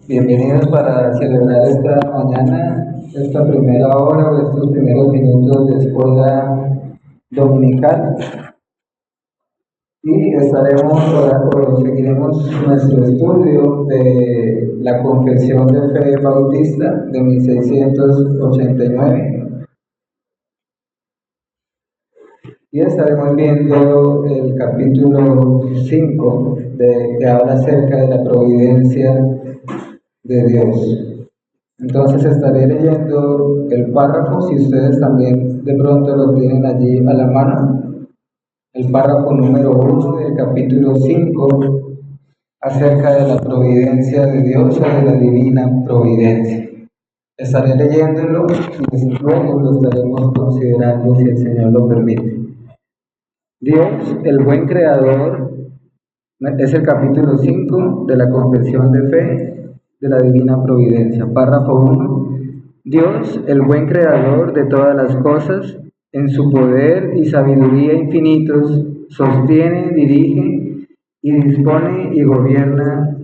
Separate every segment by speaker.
Speaker 1: Bienvenidos para celebrar esta mañana, esta primera hora o estos primeros minutos de escuela dominical. Y seguiremos nuestro estudio de la Confesión de Fe Bautista de 1689. Y estaremos viendo el capítulo 5 que habla acerca de la providencia de Dios. Entonces estaré leyendo el párrafo, si ustedes también de pronto lo tienen allí a la mano, el párrafo número 1 del capítulo 5 acerca de la providencia de Dios o de la divina providencia. Estaré leyéndolo y luego lo estaremos considerando si el Señor lo permite. Dios, el buen creador, es el capítulo 5 de la Confesión de Fe de la Divina Providencia. Párrafo 1. Dios, el buen creador de todas las cosas, en su poder y sabiduría infinitos, sostiene, dirige y dispone y gobierna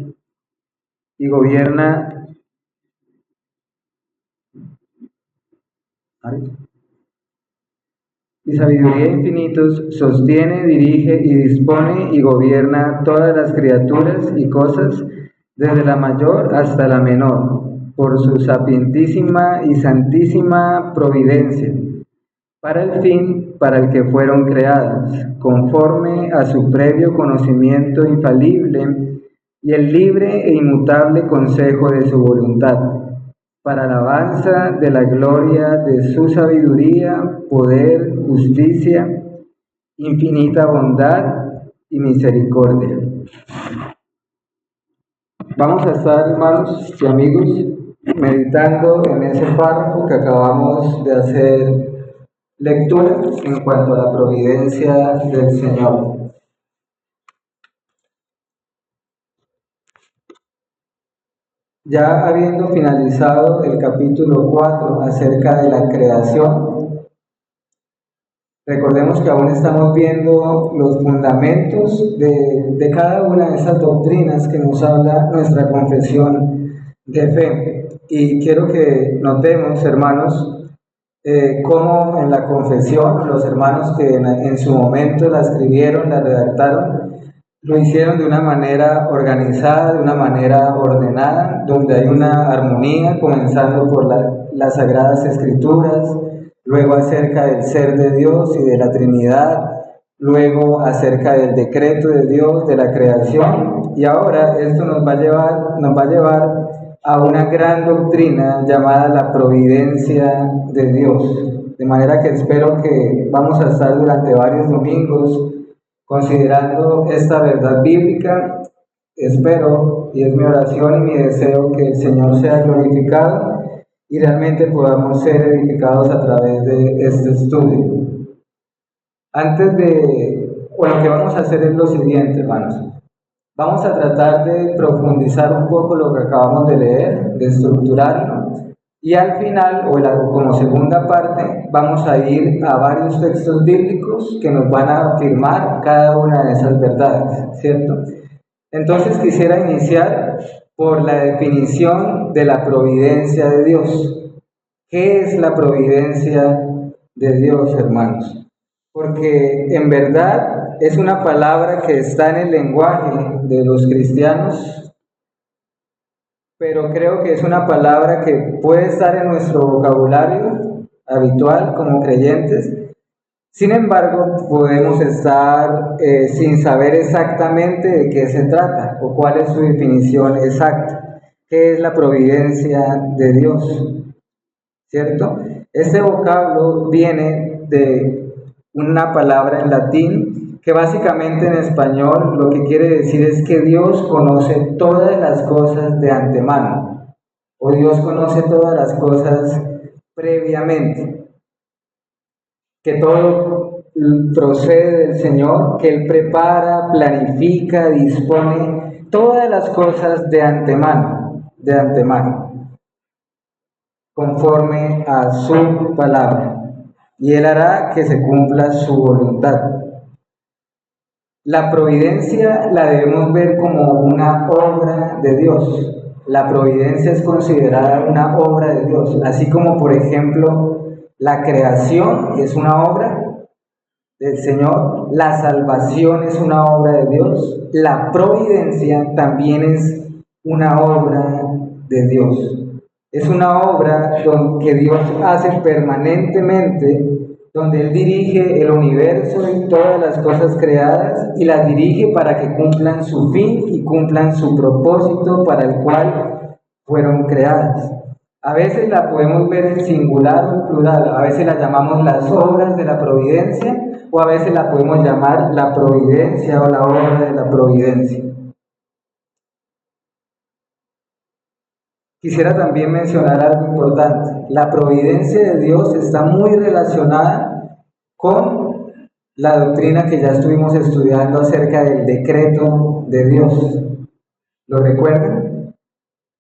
Speaker 1: sabiduría infinitos, sostiene, dirige y dispone y gobierna todas las criaturas y cosas, desde la mayor hasta la menor, por su sapientísima y santísima providencia, para el fin para el que fueron creadas, conforme a su previo conocimiento infalible y el libre e inmutable consejo de su voluntad, para alabanza de la gloria de su sabiduría, poder, justicia, infinita bondad y misericordia. Vamos a estar, hermanos y amigos, meditando en ese párrafo que acabamos de hacer lectura en cuanto a la providencia del Señor. Ya habiendo finalizado el capítulo 4 acerca de la creación, recordemos que aún estamos viendo los fundamentos de cada una de esas doctrinas que nos habla nuestra confesión de fe. Y quiero que notemos, hermanos, cómo en la confesión, los hermanos que en su momento la escribieron, la redactaron, lo hicieron de una manera organizada, de una manera ordenada, donde hay una armonía, comenzando por las Sagradas Escrituras, luego acerca del ser de Dios y de la Trinidad, luego acerca del decreto de Dios, de la creación, y ahora esto nos va a llevar a una gran doctrina llamada la providencia de Dios. De manera que espero que vamos a estar durante varios domingos considerando esta verdad bíblica. Espero, y es mi oración y mi deseo, que el Señor sea glorificado y realmente podamos ser edificados a través de este estudio. Lo que vamos a hacer es lo siguiente, hermanos. Vamos a tratar de profundizar un poco lo que acabamos de leer, de estructurarlo, y al final, como segunda parte, vamos a ir a varios textos bíblicos que nos van a afirmar cada una de esas verdades, ¿cierto? Entonces quisiera iniciar por la definición de la providencia de Dios. ¿Qué es la providencia de Dios, hermanos? Porque en verdad es una palabra que está en el lenguaje de los cristianos, pero creo que es una palabra que puede estar en nuestro vocabulario habitual como creyentes. Sin embargo, podemos estar sin saber exactamente de qué se trata o cuál es su definición exacta. ¿Qué es la providencia de Dios? ¿Cierto? Este vocablo viene de una palabra en latín que básicamente en español lo que quiere decir es que Dios conoce todas las cosas de antemano, o Dios conoce todas las cosas previamente, que todo procede del Señor, que Él prepara, planifica, dispone todas las cosas de antemano, conforme a su palabra, y Él hará que se cumpla su voluntad. La providencia la debemos ver como una obra de Dios. la providencia es considerada una obra de Dios, así como por ejemplo la creación es una obra del Señor, la salvación es una obra de Dios, la providencia también es una obra de Dios. Es una obra que Dios hace permanentemente, donde Él dirige el universo y todas las cosas creadas y las dirige para que cumplan su fin y cumplan su propósito para el cual fueron creadas. A veces la podemos ver en singular o en plural, a veces la llamamos las obras de la providencia o a veces la podemos llamar la providencia o la obra de la providencia. Quisiera también mencionar algo importante. La providencia de Dios está muy relacionada con la doctrina que ya estuvimos estudiando acerca del decreto de Dios. ¿Lo recuerdan?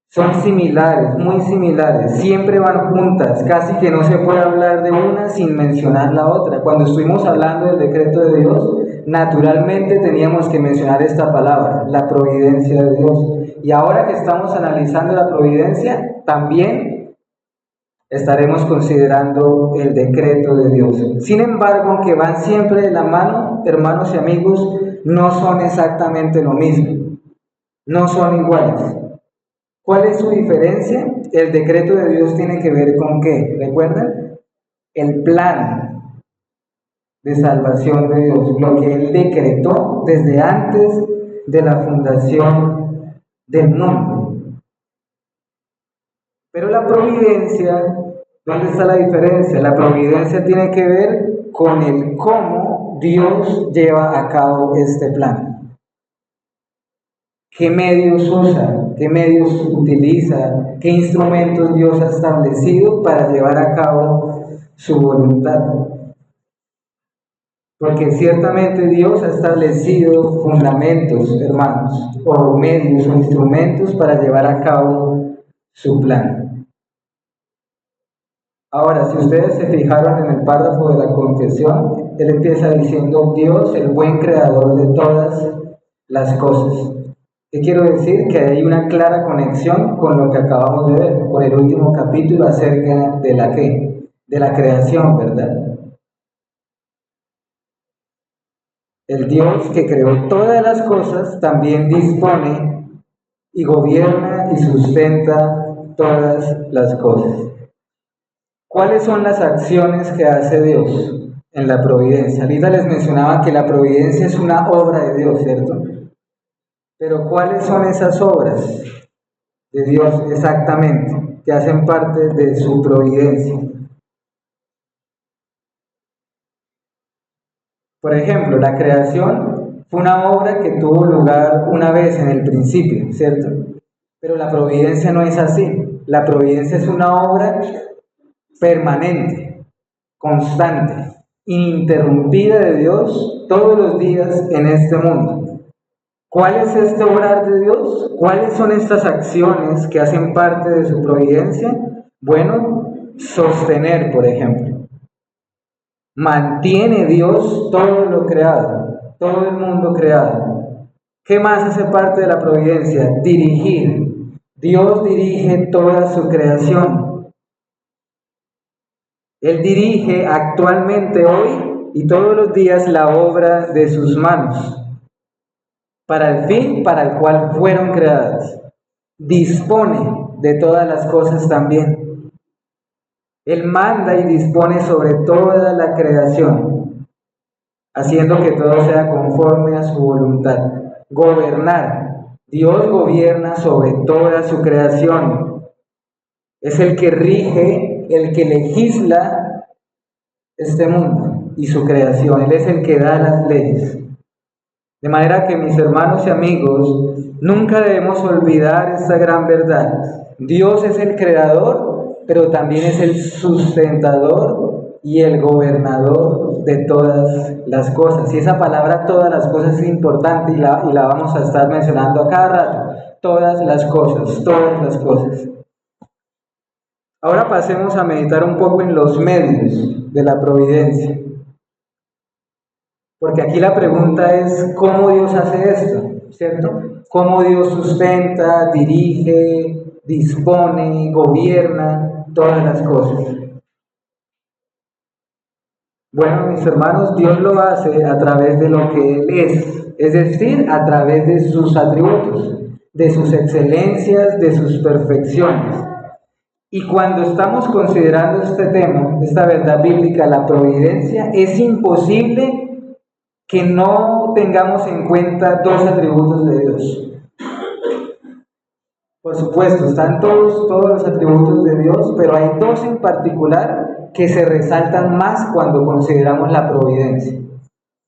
Speaker 1: Son similares, muy similares, siempre van juntas, casi que no se puede hablar de una sin mencionar la otra. Cuando estuvimos hablando del decreto de Dios, naturalmente teníamos que mencionar esta palabra, la providencia de Dios. Y ahora que estamos analizando la providencia, también estaremos considerando el decreto de Dios. Sin embargo, aunque van siempre de la mano, hermanos y amigos, no son exactamente lo mismo, no son iguales. ¿Cuál es su diferencia? El decreto de Dios tiene que ver con ¿qué? ¿Recuerdan? El plan de salvación de Dios, lo que Él decretó desde antes de la fundación del mundo. Pero la providencia, ¿dónde está la diferencia? La providencia tiene que ver con el cómo Dios lleva a cabo este plan. ¿Qué medios usa? ¿Qué medios utiliza? ¿Qué instrumentos Dios ha establecido para llevar a cabo su voluntad? Porque ciertamente Dios ha establecido fundamentos, hermanos, o medios o instrumentos para llevar a cabo su plan. Ahora, si ustedes se fijaron en el párrafo de la confesión, él empieza diciendo Dios, el buen creador de todas las cosas. ¿Qué quiero decir? Que hay una clara conexión con lo que acabamos de ver, con el último capítulo acerca de la ¿qué? De la creación, ¿verdad? El Dios que creó todas las cosas también dispone y gobierna y sustenta todas las cosas. ¿Cuáles son las acciones que hace Dios en la providencia? Ahorita les mencionaba que la providencia es una obra de Dios, ¿cierto? Pero ¿cuáles son esas obras de Dios exactamente que hacen parte de su providencia? Por ejemplo, la creación fue una obra que tuvo lugar una vez en el principio, ¿cierto? Pero la providencia no es así. La providencia es una obra permanente, constante, ininterrumpida de Dios todos los días en este mundo. ¿Cuál es este obrar de Dios? ¿Cuáles son estas acciones que hacen parte de su providencia? Bueno, sostener, por ejemplo. Mantiene Dios todo lo creado, todo el mundo creado. ¿Qué más hace parte de la providencia? Dirigir. Dios dirige toda su creación. Él dirige actualmente hoy y todos los días la obra de sus manos, para el fin para el cual fueron creadas. Dispone de todas las cosas también. Él manda y dispone sobre toda la creación, haciendo que todo sea conforme a su voluntad. Gobernar. Dios gobierna sobre toda su creación. Es el que rige, el que legisla este mundo y su creación. Él es el que da las leyes. De manera que, mis hermanos y amigos, nunca debemos olvidar esta gran verdad. Dios es el creador, pero también es el sustentador y el gobernador de todas las cosas. Y esa palabra todas las cosas es importante y la vamos a estar mencionando a cada rato. Todas las cosas, todas las cosas. Ahora pasemos a meditar un poco en los medios de la providencia. Porque aquí la pregunta es, ¿cómo Dios hace esto? ¿Cierto? cómo Dios sustenta, dirige, dispone, gobierna todas las cosas. Bueno, mis hermanos, Dios lo hace a través de lo que Él es decir, a través de sus atributos, de sus excelencias, de sus perfecciones. Y cuando estamos considerando este tema, esta verdad bíblica, la providencia, es imposible que no tengamos en cuenta dos atributos de Dios. Por supuesto, están todos los atributos de Dios, pero hay dos en particular que se resaltan más cuando consideramos la providencia.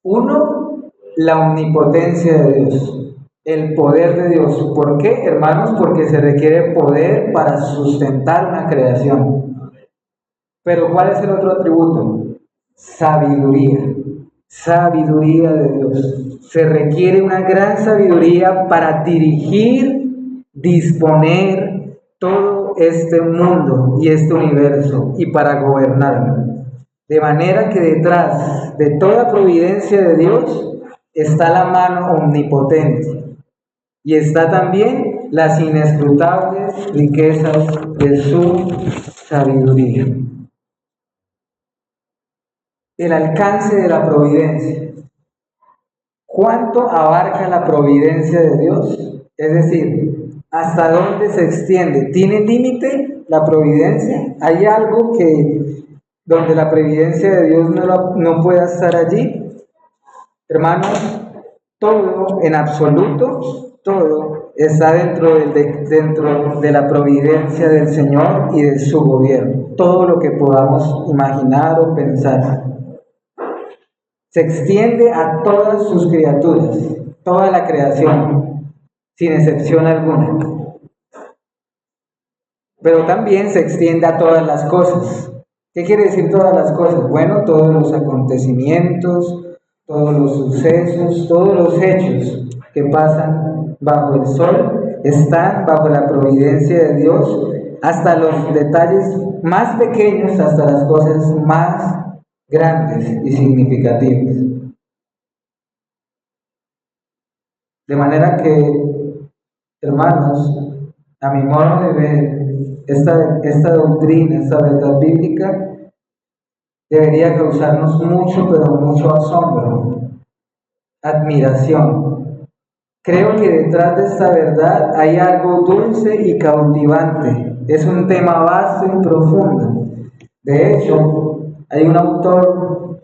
Speaker 1: Uno, la omnipotencia de Dios, el poder de Dios. ¿Por qué, hermanos? Porque se requiere poder para sustentar una creación. Pero ¿cuál es el otro atributo? Sabiduría. Sabiduría de Dios. Se requiere una gran sabiduría para dirigir, disponer todo este mundo y este universo y para gobernarlo. De manera que detrás de toda providencia de Dios está la mano omnipotente y está también las inescrutables riquezas de su sabiduría. El alcance de la providencia. ¿Cuánto abarca la providencia de Dios? Es decir, ¿hasta dónde se extiende? ¿Tiene límite la providencia? ¿Hay algo donde la providencia de Dios no pueda estar allí? Hermanos, todo, en absoluto, todo está dentro de la providencia del Señor y de su gobierno. Todo lo que podamos imaginar o pensar. Se extiende a todas sus criaturas, toda la creación, sin excepción alguna. Pero también se extiende a todas las cosas. ¿Qué quiere decir todas las cosas? Bueno, todos los acontecimientos, todos los sucesos, todos los hechos que pasan bajo el sol están bajo la providencia de Dios, hasta los detalles más pequeños, hasta las cosas más grandes y significativas. De manera que, hermanos, a mi modo de ver, esta doctrina, esta verdad bíblica, debería causarnos mucho, pero mucho asombro, admiración. Creo que detrás de esta verdad hay algo dulce y cautivante. Es un tema vasto y profundo. De hecho, hay un autor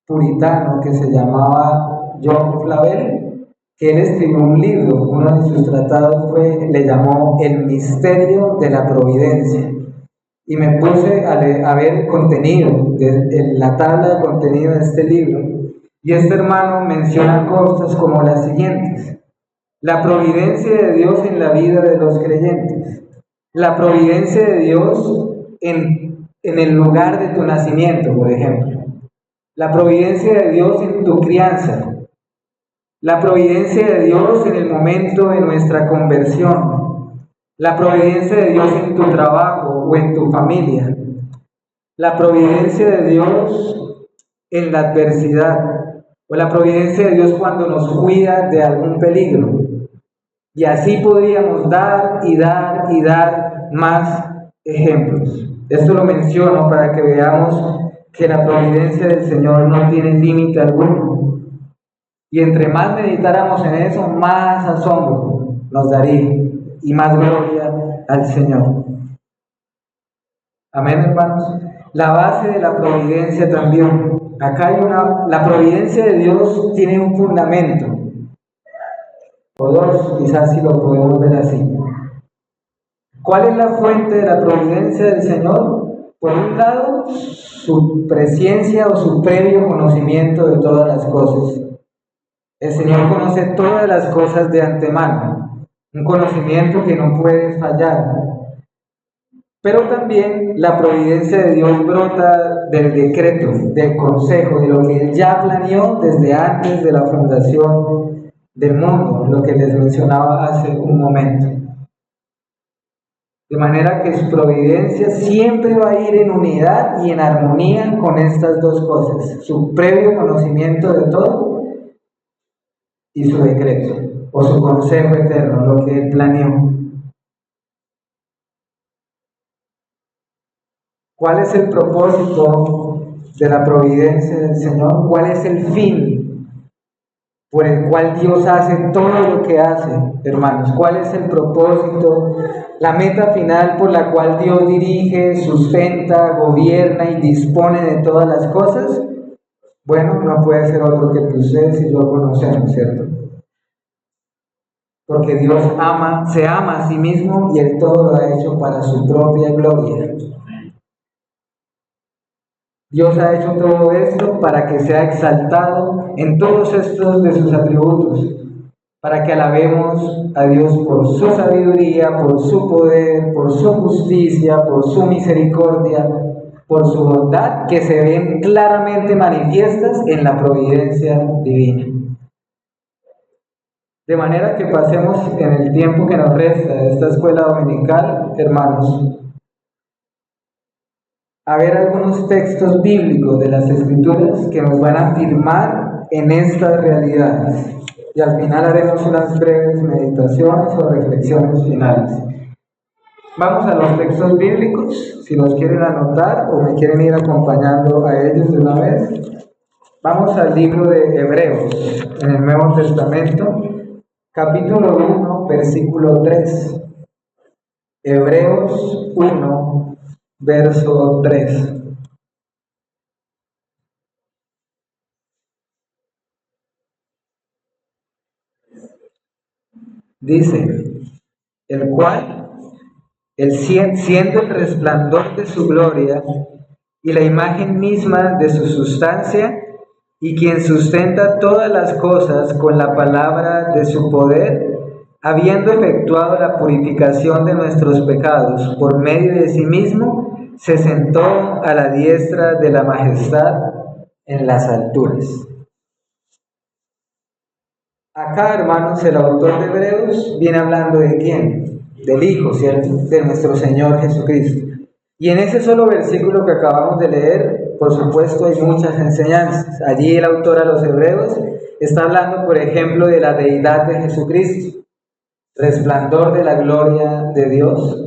Speaker 1: puritano que se llamaba John Flavel, que él escribió un libro, uno de sus tratados le llamó El misterio de la providencia. Y me puse a ver el contenido, la tabla de contenido de este libro, y este hermano menciona cosas como las siguientes: la providencia de Dios en la vida de los creyentes, la providencia de Dios en el lugar de tu nacimiento, por ejemplo, la providencia de Dios en tu crianza, la providencia de Dios en el momento de nuestra conversión, la providencia de Dios en tu trabajo o en tu familia, la providencia de Dios en la adversidad, o la providencia de Dios cuando nos cuida de algún peligro. Y así podríamos dar y dar y dar más ejemplos. Esto lo menciono para que veamos que la providencia del Señor no tiene límite alguno. Y entre más meditáramos en eso, más asombro nos daría y más gloria al Señor. Amén, hermanos. La base de la providencia también. Acá la providencia de Dios tiene un fundamento, o dos, quizás si lo podemos ver así. ¿Cuál es la fuente de la providencia del Señor? Por un lado, su presciencia o su previo conocimiento de todas las cosas. El Señor conoce todas las cosas de antemano, un conocimiento que no puede fallar. Pero también la providencia de Dios brota del decreto, del consejo, de lo que Él ya planeó desde antes de la fundación del mundo, lo que les mencionaba hace un momento. De manera que su providencia siempre va a ir en unidad y en armonía con estas dos cosas: su previo conocimiento de todo y su decreto. o su consejo eterno, lo que Él planeó. ¿Cuál es el propósito de la providencia del Señor? ¿Cuál es el fin por el cual Dios hace todo lo que hace, hermanos? ¿Cuál es el propósito, la meta final por la cual Dios dirige, sustenta, gobierna y dispone de todas las cosas? Bueno, no puede ser otro que el que ustedes y yo conocemos, ¿cierto? Porque Dios se ama a sí mismo y Él todo lo ha hecho para su propia gloria. Dios ha hecho todo esto para que sea exaltado en todos estos de sus atributos, para que alabemos a Dios por su sabiduría, por su poder, por su justicia, por su misericordia, por su bondad, que se ven claramente manifiestas en la providencia divina. De manera que pasemos en el tiempo que nos resta de esta escuela dominical, hermanos, a ver algunos textos bíblicos de las Escrituras que nos van a afirmar en estas realidades. Y al final haremos unas breves meditaciones o reflexiones finales. Vamos a los textos bíblicos, si los quieren anotar o me quieren ir acompañando a ellos de una vez. Vamos al libro de Hebreos, en el Nuevo Testamento, capítulo 1, versículo 3. Hebreos 1, verso 3. Dice, el cual, siendo el resplandor de su gloria y la imagen misma de su sustancia, y quien sustenta todas las cosas con la palabra de su poder, habiendo efectuado la purificación de nuestros pecados por medio de sí mismo, se sentó a la diestra de la majestad en las alturas. Acá, hermanos, el autor de Hebreos viene hablando de quién, del Hijo, ¿cierto? De nuestro Señor Jesucristo. Y en ese solo versículo que acabamos de leer, por supuesto, hay muchas enseñanzas. Allí el autor a los Hebreos está hablando, por ejemplo, de la deidad de Jesucristo, resplandor de la gloria de Dios,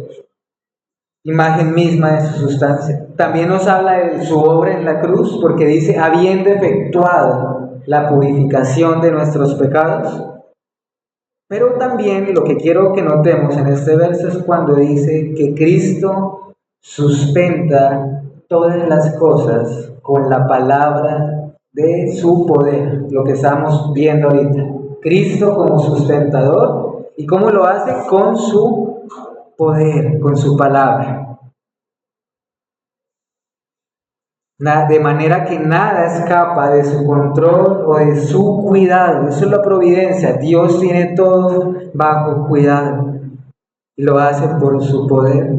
Speaker 1: imagen misma de su sustancia. También nos habla de su obra en la cruz, porque dice, habiendo efectuado la purificación de nuestros pecados. Pero también lo que quiero que notemos en este verso es cuando dice que Cristo sustenta todas las cosas con la palabra de su poder, lo que estamos viendo ahorita. Cristo como sustentador, ¿y cómo lo hace? Con su poder, con su palabra. De manera que nada escapa de su control o de su cuidado. Eso es la providencia. Dios tiene todo bajo cuidado y lo hace por su poder.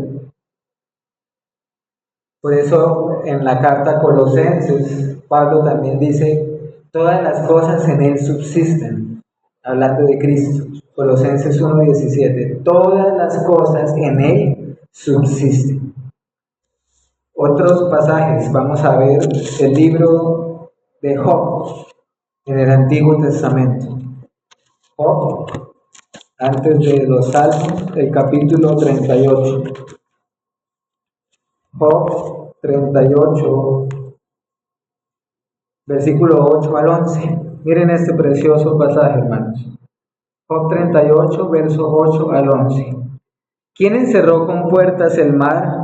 Speaker 1: Por eso en la carta a Colosenses, Pablo también dice, todas las cosas en Él subsisten, hablando de Cristo. Colosenses 1:17, todas las cosas en Él subsisten. Otros pasajes, vamos a ver el libro de Job en el Antiguo Testamento. Job, antes de los Salmos, el capítulo 38. Job 38, versículo 8 al 11. Miren este precioso pasaje, hermanos. Job 38, verso 8 al 11. ¿Quién encerró con puertas el mar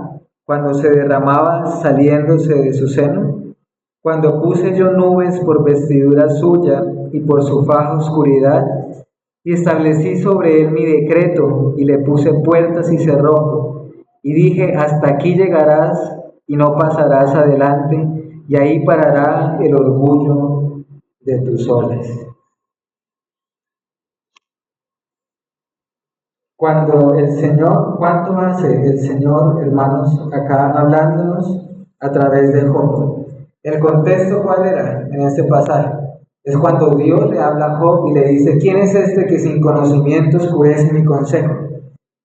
Speaker 1: cuando se derramaba saliéndose de su seno? Cuando puse yo nubes por vestidura suya y por su faja oscuridad, y establecí sobre él mi decreto, y le puse puertas y cerrojo, y dije, hasta aquí llegarás y no pasarás adelante, y ahí parará el orgullo de tus olas. Cuando el Señor, ¿cuánto hace el Señor, hermanos, acá hablándonos a través de Job? ¿El contexto cuál era en este pasaje? Es cuando Dios le habla a Job y le dice, ¿quién es este que sin conocimiento oscurece mi consejo?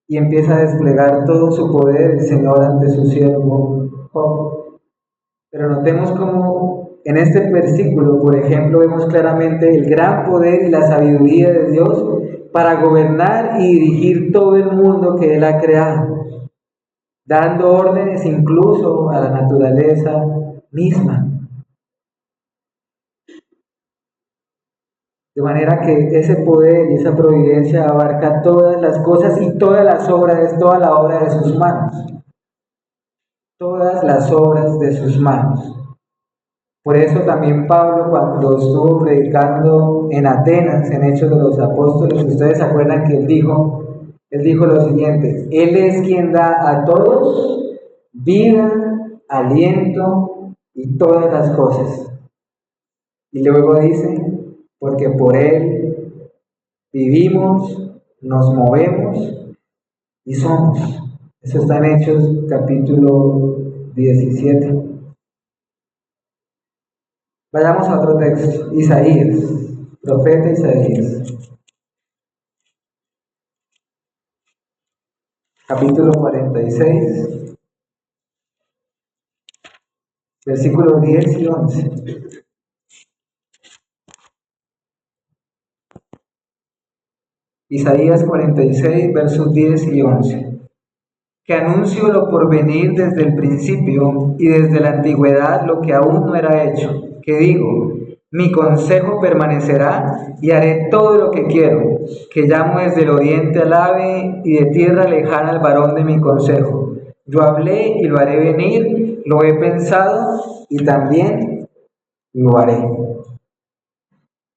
Speaker 1: Y empieza a desplegar todo su poder el Señor ante su siervo Job. Pero notemos cómo En este versículo, por ejemplo, vemos claramente el gran poder y la sabiduría de Dios para gobernar y dirigir todo el mundo que Él ha creado, dando órdenes incluso a la naturaleza misma. De manera que ese poder y esa providencia abarca todas las cosas y todas las obras, toda la obra de sus manos. Todas las obras de sus manos. Por eso también Pablo, cuando estuvo predicando en Atenas, en Hechos de los Apóstoles, ustedes se acuerdan que él dijo lo siguiente: Él es quien da a todos vida, aliento y todas las cosas. Y luego dice: porque por Él vivimos, nos movemos y somos. Eso está en Hechos capítulo 17. Vayamos a otro texto, Isaías, profeta Isaías, capítulo 46, versículos 10 y 11. Isaías 46, versos 10 y 11. Que anuncio lo por venir desde el principio y desde la antigüedad lo que aún no era hecho. Que digo, mi consejo permanecerá y haré todo lo que quiero. Que llamo desde el oriente al ave y de tierra lejana al varón de mi consejo. Yo hablé y lo haré venir, lo he pensado y también lo haré.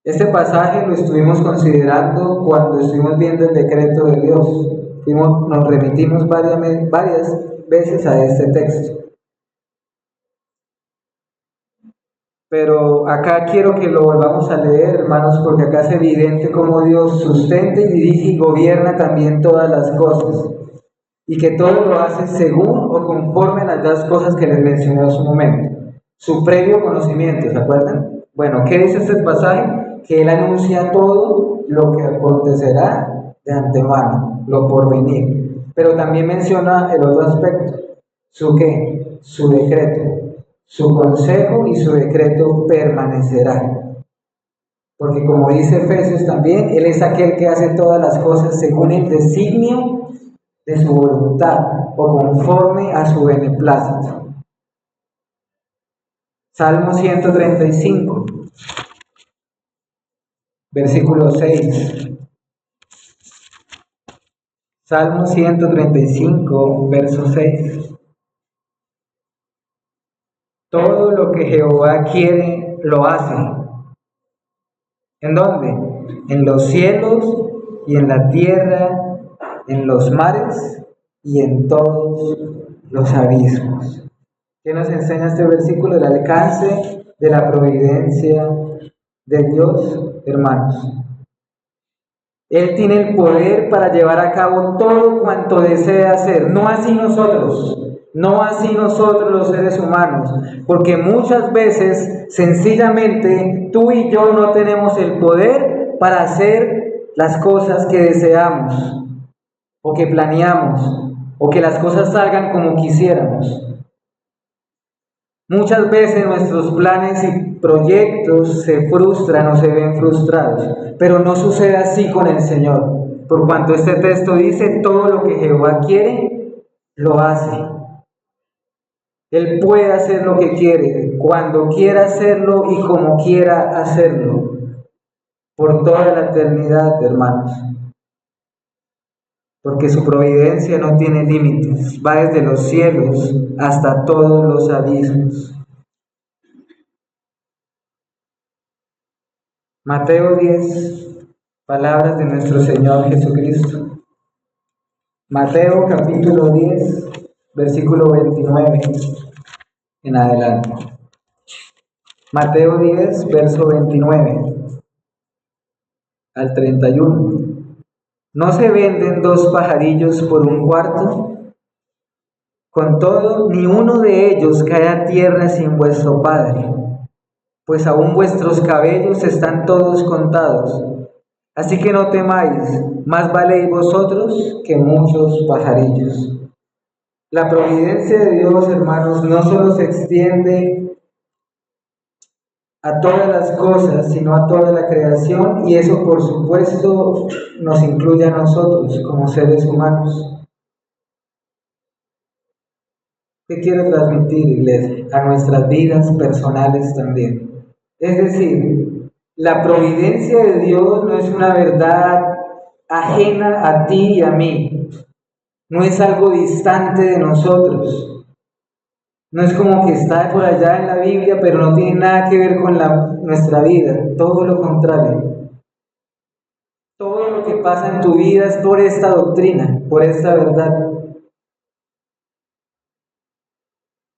Speaker 1: Este pasaje lo estuvimos considerando cuando estuvimos viendo el decreto de Dios. Nos remitimos varias veces a este texto. Pero acá quiero que lo volvamos a leer, hermanos, porque acá es evidente cómo Dios sustenta y dirige y gobierna también todas las cosas. Y que todo lo hace según o conforme a las dos cosas que les mencioné en su momento. Su previo conocimiento, ¿se acuerdan? Bueno, ¿qué dice este pasaje? Que Él anuncia todo lo que acontecerá de antemano, lo por venir. Pero también menciona el otro aspecto. ¿Su qué? Su decreto. Su consejo y su decreto permanecerá. Porque como dice Efesios también, Él es aquel que hace todas las cosas según el designio de su voluntad o conforme a su beneplácito. Salmo 135, versículo 6. Salmo 135, verso 6. Todo lo que Jehová quiere, lo hace. ¿En dónde? En los cielos y en la tierra, en los mares y en todos los abismos. ¿Qué nos enseña este versículo? El alcance de la providencia de Dios, hermanos. Él tiene el poder para llevar a cabo todo cuanto desea hacer, no así nosotros los seres humanos, porque muchas veces sencillamente tú y yo no tenemos el poder para hacer las cosas que deseamos o que planeamos o que las cosas salgan como quisiéramos. Muchas veces nuestros planes y proyectos se frustran o se ven frustrados, pero no sucede así con el Señor. Por cuanto este texto dice, todo lo que Jehová quiere, lo hace. Él puede hacer lo que quiere, cuando quiera hacerlo y como quiera hacerlo, por toda la eternidad, hermanos. Porque su providencia no tiene límites, va desde los cielos hasta todos los abismos. Mateo 10, palabras de nuestro Señor Jesucristo. Mateo capítulo 10, versículo 29 en adelante. Mateo 10, verso 29 al 31. ¿No se venden dos pajarillos por un cuarto? Con todo, ni uno de ellos cae a tierra sin vuestro Padre, pues aún vuestros cabellos están todos contados. Así que no temáis, más valéis vosotros que muchos pajarillos. La providencia de Dios, hermanos, no solo se extiende a todas las cosas, sino a toda la creación, y eso por supuesto nos incluye a nosotros como seres humanos. ¿Qué quiero transmitir, iglesia? A nuestras vidas personales también. Es decir, la providencia de Dios no es una verdad ajena a ti y a mí. No es algo distante de nosotros. No es como que está por allá en la Biblia, pero no tiene nada que ver con nuestra vida. Todo lo contrario. Todo lo que pasa en tu vida es por esta doctrina, por esta verdad.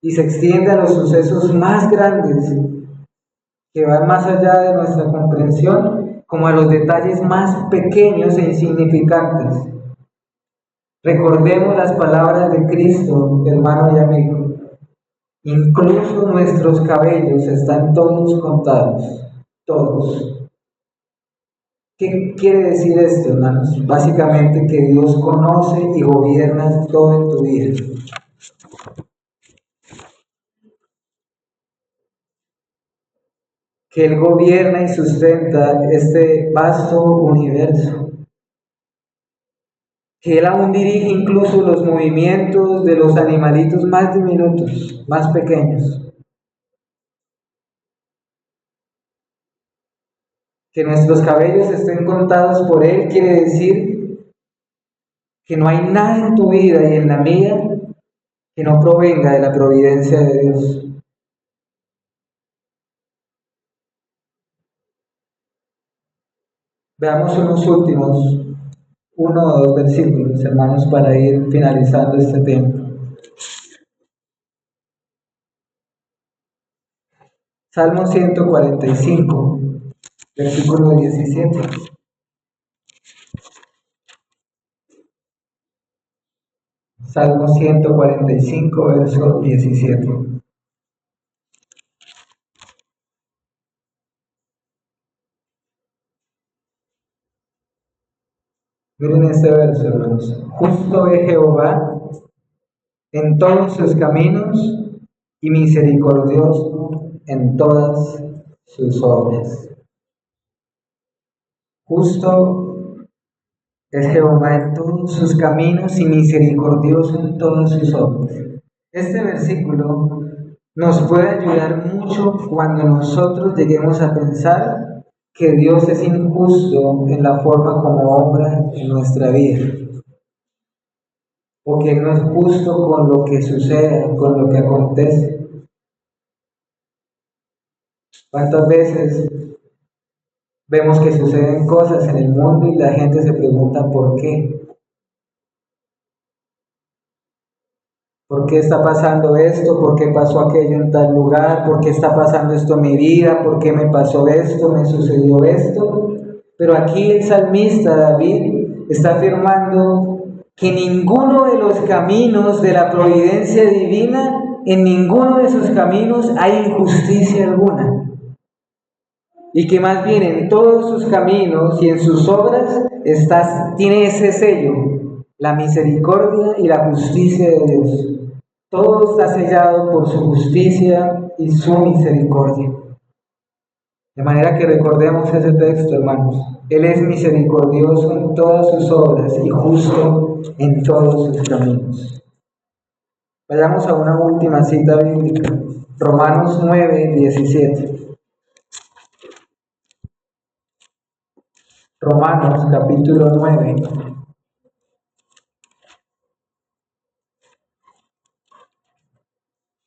Speaker 1: Y se extiende a los sucesos más grandes, que van más allá de nuestra comprensión, como a los detalles más pequeños e insignificantes. Recordemos las palabras de Cristo, hermano y amigo. Incluso nuestros cabellos están todos contados, todos. ¿Qué quiere decir esto, hermanos? Básicamente que Dios conoce y gobierna todo en tu vida. Que Él gobierna y sustenta este vasto universo. Que Él aún dirige incluso los movimientos de los animalitos más diminutos, más pequeños. Que nuestros cabellos estén contados por Él quiere decir que no hay nada en tu vida y en la mía que no provenga de la providencia de Dios. Veamos unos últimos 1 o 2 versículos, hermanos, para ir finalizando este tema. Salmo 145, versículo 17. Salmo 145, verso 17. Miren este verso, hermanos. Justo es Jehová en todos sus caminos y misericordioso en todas sus obras. Justo es Jehová en todos sus caminos y misericordioso en todas sus obras. Este versículo nos puede ayudar mucho cuando nosotros lleguemos a pensar que Dios es injusto en la forma como obra en nuestra vida, o que no es justo con lo que sucede, con lo que acontece. ¿Cuántas veces vemos que suceden cosas en el mundo y la gente se pregunta por qué? ¿Por qué está pasando esto? ¿Por qué pasó aquello en tal lugar? ¿Por qué está pasando esto en mi vida? ¿Por qué me pasó esto? ¿Me sucedió esto? Pero aquí el salmista David está afirmando que ninguno de los caminos de la providencia divina, en ninguno de esos caminos hay injusticia alguna. Y que más bien en todos sus caminos y en sus obras tiene ese sello, la misericordia y la justicia de Dios. Todo está sellado por su justicia y su misericordia. De manera que recordemos ese texto, hermanos. Él es misericordioso en todas sus obras y justo en todos sus caminos. Vayamos a una última cita bíblica. Romanos 9, 17. Romanos capítulo 9.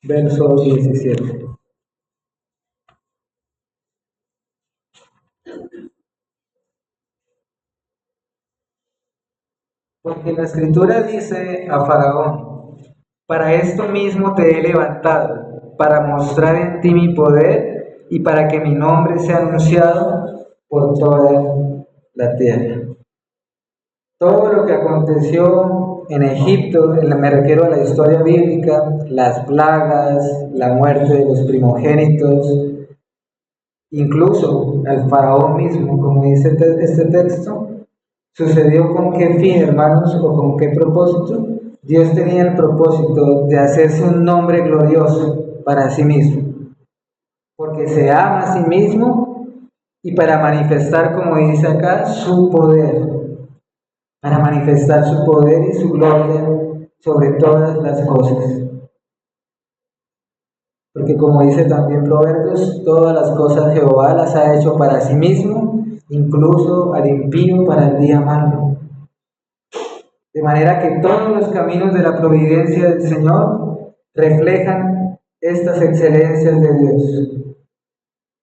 Speaker 1: Verso 17. Porque la Escritura dice a Faraón: para esto mismo te he levantado, para mostrar en ti mi poder y para que mi nombre sea anunciado por toda la tierra. Todo lo que aconteció en Egipto, me refiero a la historia bíblica, las plagas, la muerte de los primogénitos, incluso al faraón mismo, como dice este texto, ¿sucedió con qué fin, hermanos, o con qué propósito? Dios tenía el propósito de hacerse un nombre glorioso para sí mismo. porque se ama a sí mismo y para manifestar, como dice acá, su poder, para manifestar su poder y su gloria sobre todas las cosas. Porque como dice también Proverbios, todas las cosas Jehová las ha hecho para sí mismo, incluso al impío para el día malo. De manera que todos los caminos de la providencia del Señor reflejan estas excelencias de Dios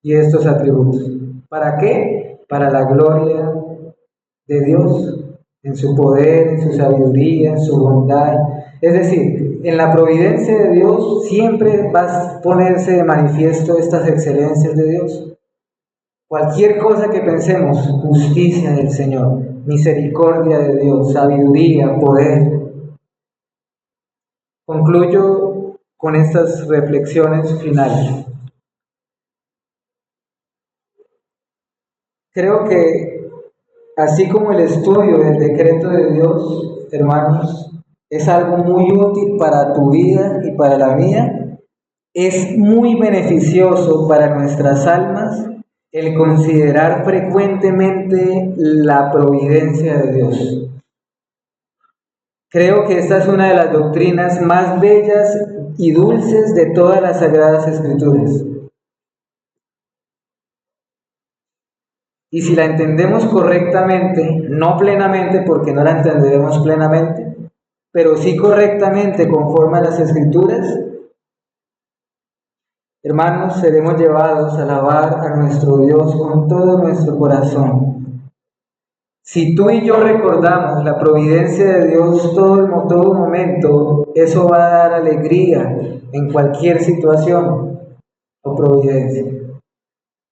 Speaker 1: y estos atributos. ¿Para qué? Para la gloria de Dios, en su poder, en su sabiduría, en su bondad. Es decir, en la providencia de Dios siempre va a ponerse de manifiesto estas excelencias de Dios. Cualquier cosa que pensemos, justicia del Señor, misericordia de Dios, sabiduría, poder. Concluyo con estas reflexiones finales. Creo que así como el estudio del decreto de Dios, hermanos, es algo muy útil para tu vida y para la mía, es muy beneficioso para nuestras almas el considerar frecuentemente la providencia de Dios. Creo que esta es una de las doctrinas más bellas y dulces de todas las Sagradas Escrituras. Y si la entendemos correctamente, no plenamente porque no la entenderemos plenamente, pero sí correctamente conforme a las Escrituras, hermanos, seremos llevados a alabar a nuestro Dios con todo nuestro corazón. Si tú y yo recordamos la providencia de Dios todo momento, eso va a dar alegría en cualquier situación o providencia.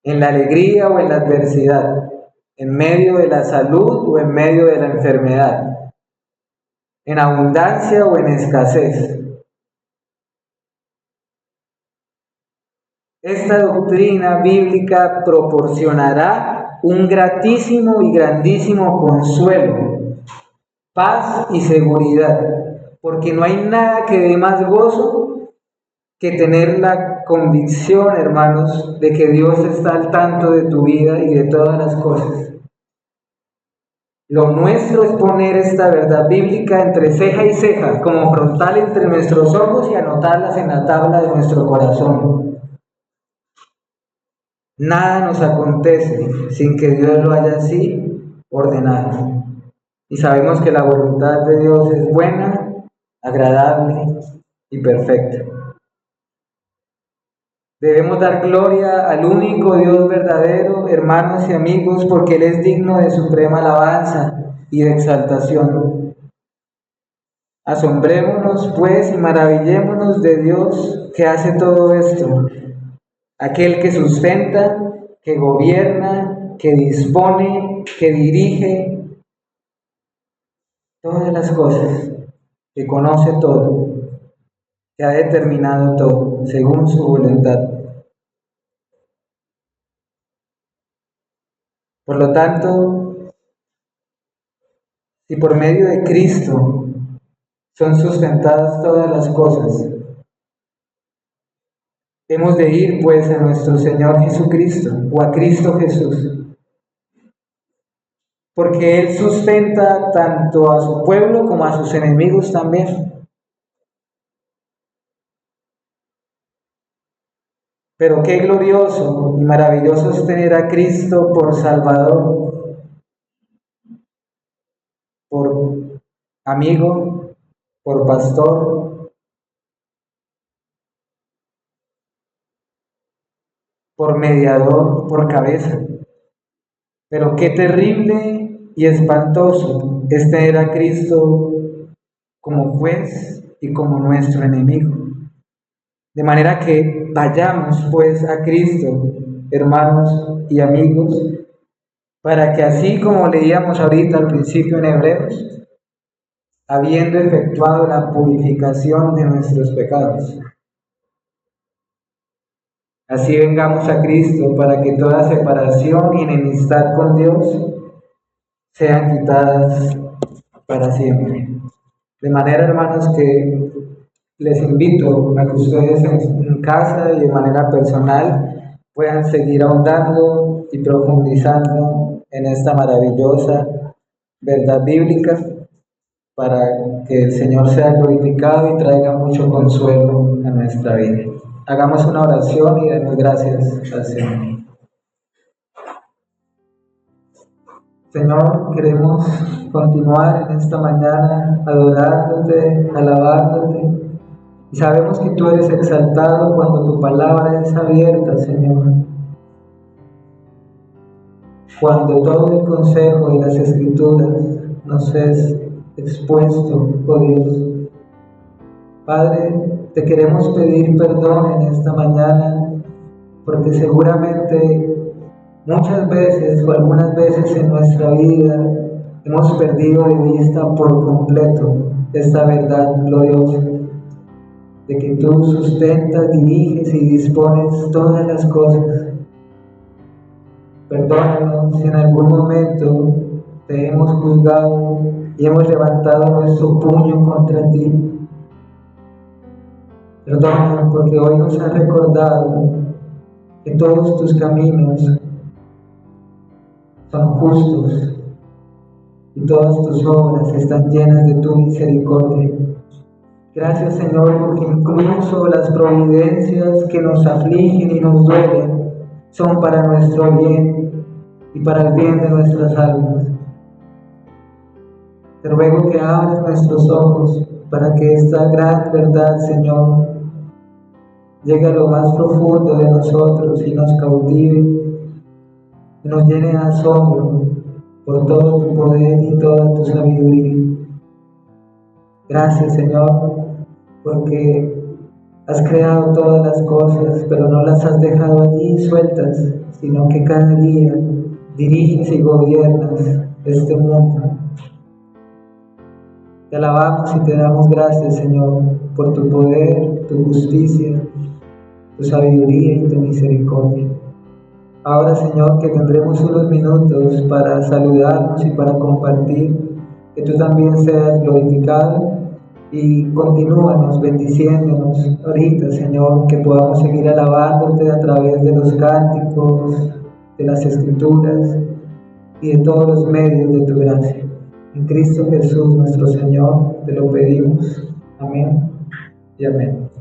Speaker 1: En la alegría o en la adversidad, en medio de la salud o en medio de la enfermedad, en abundancia o en escasez. Esta doctrina bíblica proporcionará un gratísimo y grandísimo consuelo, paz y seguridad, porque no hay nada que dé más gozo que tener la convicción, hermanos, de que Dios está al tanto de tu vida y de todas las cosas. Lo nuestro es poner esta verdad bíblica entre ceja y ceja, como frontal entre nuestros ojos y anotarlas en la tabla de nuestro corazón. Nada nos acontece sin que Dios lo haya así ordenado. Y sabemos que la voluntad de Dios es buena, agradable y perfecta. Debemos dar gloria al único Dios verdadero, hermanos y amigos, porque Él es digno de suprema alabanza y de exaltación. Asombrémonos, pues, y maravillémonos de Dios que hace todo esto. Aquel que sustenta, que gobierna, que dispone, que dirige todas las cosas, que conoce todo, que ha determinado todo según su voluntad. Por lo tanto, si por medio de Cristo son sustentadas todas las cosas, hemos de ir pues a nuestro Señor Jesucristo o a Cristo Jesús, porque Él sustenta tanto a su pueblo como a sus enemigos también. Pero qué glorioso y maravilloso es tener a Cristo por Salvador, por amigo, por pastor, por mediador, por cabeza. Pero qué terrible y espantoso es tener a Cristo como juez y como nuestro enemigo. De manera que vayamos pues a Cristo, hermanos y amigos, para que así como leíamos ahorita al principio en Hebreos, habiendo efectuado la purificación de nuestros pecados, así vengamos a Cristo para que toda separación y enemistad con Dios sean quitadas para siempre. De manera, hermanos, que les invito a que ustedes en casa y de manera personal puedan seguir ahondando y profundizando en esta maravillosa verdad bíblica para que el Señor sea glorificado y traiga mucho consuelo a nuestra vida. Hagamos una oración y demos gracias al Señor. Señor, queremos continuar en esta mañana adorándote, alabándote. Y sabemos que tú eres exaltado cuando tu palabra es abierta, Señor. Cuando todo el consejo de las Escrituras nos es expuesto, oh Dios. Padre, te queremos pedir perdón en esta mañana, porque seguramente muchas veces o algunas veces en nuestra vida hemos perdido de vista por completo esta verdad gloriosa, de que tú sustentas, diriges y dispones todas las cosas. Perdónanos si en algún momento te hemos juzgado y hemos levantado nuestro puño contra ti. Perdónanos porque hoy nos has recordado que todos tus caminos son justos y todas tus obras están llenas de tu misericordia. Gracias, Señor, porque incluso las providencias que nos afligen y nos duelen son para nuestro bien y para el bien de nuestras almas. Te ruego que abras nuestros ojos para que esta gran verdad, Señor, llegue a lo más profundo de nosotros y nos cautive y nos llene de asombro por todo tu poder y toda tu sabiduría. Gracias, Señor, porque has creado todas las cosas, pero no las has dejado allí sueltas, sino que cada día diriges y gobiernas este mundo. Te alabamos y te damos gracias, Señor, por tu poder, tu justicia, tu sabiduría y tu misericordia. Ahora, Señor, que tendremos unos minutos para saludarnos y para compartir, que tú también seas glorificado y continúanos bendiciéndonos ahorita, Señor, que podamos seguir alabándote a través de los cánticos, de las Escrituras y de todos los medios de tu gracia. En Cristo Jesús, nuestro Señor, te lo pedimos. Amén y amén.